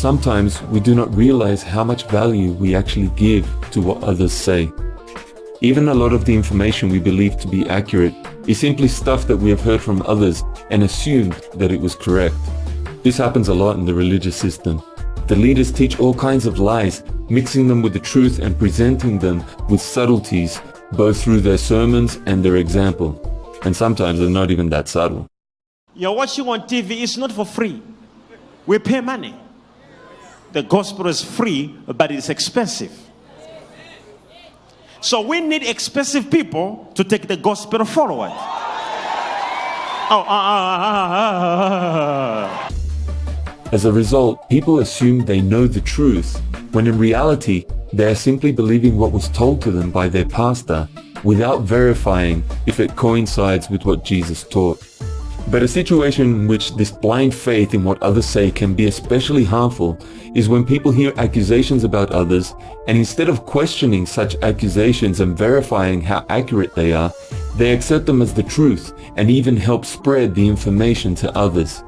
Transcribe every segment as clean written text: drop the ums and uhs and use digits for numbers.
Sometimes we do not realize how much value we actually give to what others say. Even a lot of the information we believe to be accurate is simply stuff that we have heard from others and assumed that it was correct. This happens a lot in the religious system. The leaders teach all kinds of lies, mixing them with the truth and presenting them with subtleties, both through their sermons and their example. And sometimes they're not even that subtle. You're watching on TV, it's not for free. We pay money. The gospel is free, but it's expensive. So we need expensive people to take the gospel forward. As a result, people assume they know the truth, when in reality, they are simply believing what was told to them by their pastor, without verifying if it coincides with what Jesus taught. But a situation in which this blind faith in what others say can be especially harmful is when people hear accusations about others, and instead of questioning such accusations and verifying how accurate they are, they accept them as the truth and even help spread the information to others.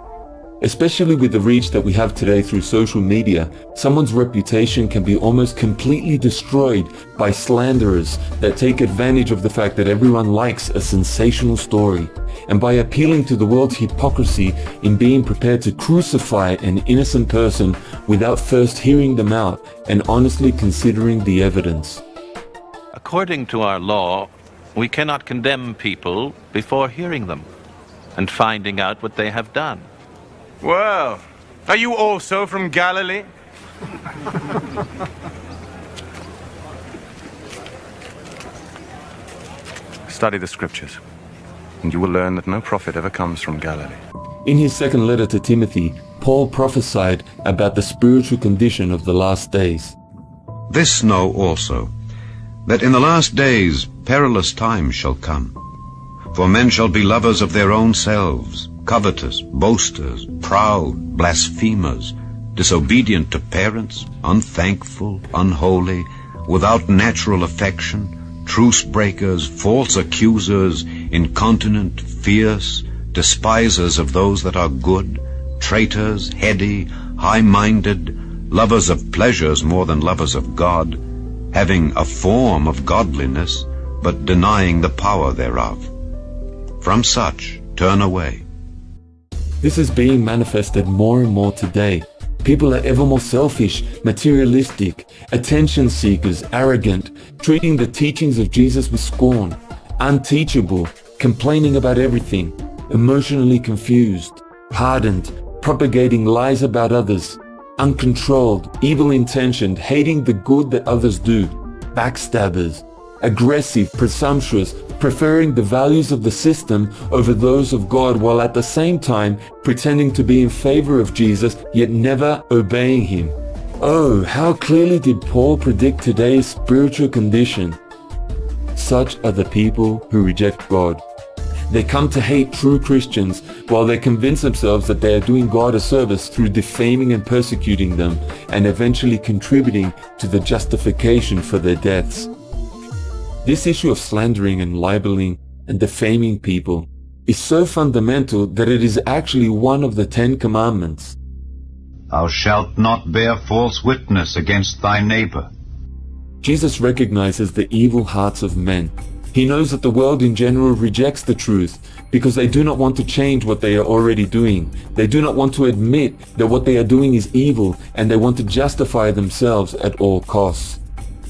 Especially with the reach that we have today through social media, someone's reputation can be almost completely destroyed by slanderers that take advantage of the fact that everyone likes a sensational story, and by appealing to the world's hypocrisy in being prepared to crucify an innocent person without first hearing them out and honestly considering the evidence. According to our law, we cannot condemn people before hearing them and finding out what they have done. Well, are you also from Galilee? Study the scriptures, and you will learn that no prophet ever comes from Galilee. In his second letter to Timothy, Paul prophesied about the spiritual condition of the last days. This know also, that in the last days perilous times shall come. For men shall be lovers of their own selves, covetous, boasters, proud, blasphemers, disobedient to parents, unthankful, unholy, without natural affection, truce breakers, false accusers, incontinent, fierce, despisers of those that are good, traitors, heady, high-minded, lovers of pleasures more than lovers of God, having a form of godliness, but denying the power thereof. From such turn away. This is being manifested more and more today. People are ever more selfish, materialistic, attention seekers, arrogant, treating the teachings of Jesus with scorn, unteachable, complaining about everything, emotionally confused, hardened, propagating lies about others, uncontrolled, evil-intentioned, hating the good that others do, backstabbers, aggressive, presumptuous, preferring the values of the system over those of God, while at the same time pretending to be in favor of Jesus, yet never obeying him. Oh, how clearly did Paul predict today's spiritual condition. Such are the people who reject God. They come to hate true Christians while they convince themselves that they are doing God a service through defaming and persecuting them, and eventually contributing to the justification for their deaths. This issue of slandering and libeling and defaming people is so fundamental that it is actually one of the 10 Commandments. Thou shalt not bear false witness against thy neighbor. Jesus recognizes the evil hearts of men. He knows that the world in general rejects the truth because they do not want to change what they are already doing. They do not want to admit that what they are doing is evil, and they want to justify themselves at all costs.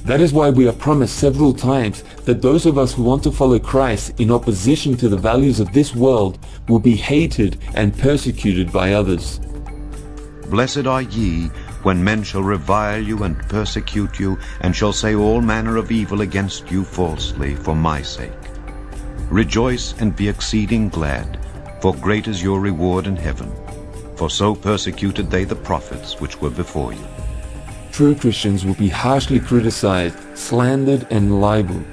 That is why we are promised several times that those of us who want to follow Christ in opposition to the values of this world will be hated and persecuted by others. Blessed are ye when men shall revile you and persecute you, and shall say all manner of evil against you falsely for my sake. Rejoice and be exceeding glad, for great is your reward in heaven. For so persecuted they the prophets which were before you. True Christians will be harshly criticized, slandered, and libeled.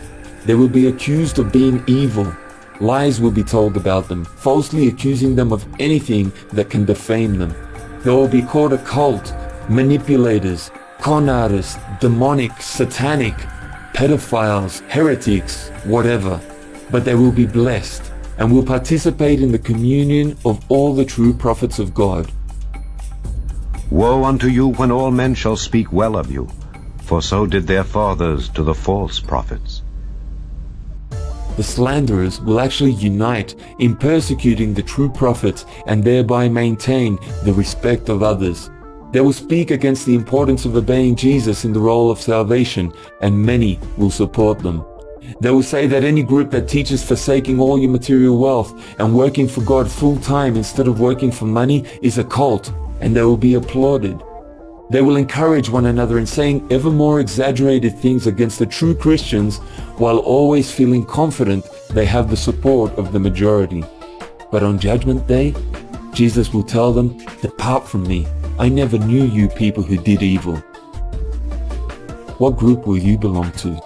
They will be accused of being evil. Lies will be told about them, falsely accusing them of anything that can defame them. They will be called a cult, manipulators, con artists, demonic, satanic, pedophiles, heretics, whatever. But they will be blessed and will participate in the communion of all the true prophets of God. Woe unto you when all men shall speak well of you, for so did their fathers to the false prophets. The slanderers will actually unite in persecuting the true prophets and thereby maintain the respect of others. They will speak against the importance of obeying Jesus in the role of salvation, and many will support them. They will say that any group that teaches forsaking all your material wealth and working for God full-time instead of working for money is a cult, and they will be applauded. They will encourage one another in saying ever more exaggerated things against the true Christians while always feeling confident they have the support of the majority. But on Judgment Day, Jesus will tell them, "Depart from me. I never knew you people who did evil." What group will you belong to?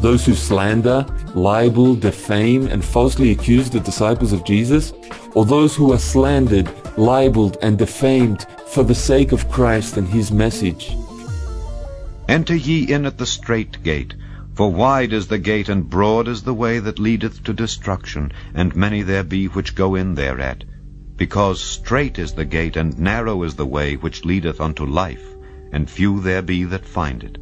Those who slander, libel, defame, and falsely accuse the disciples of Jesus? Or those who are slandered, libeled, and defamed for the sake of Christ and his message? Enter ye in at the strait gate, for wide is the gate and broad is the way that leadeth to destruction, and many there be which go in thereat. Because strait is the gate and narrow is the way which leadeth unto life, and few there be that find it.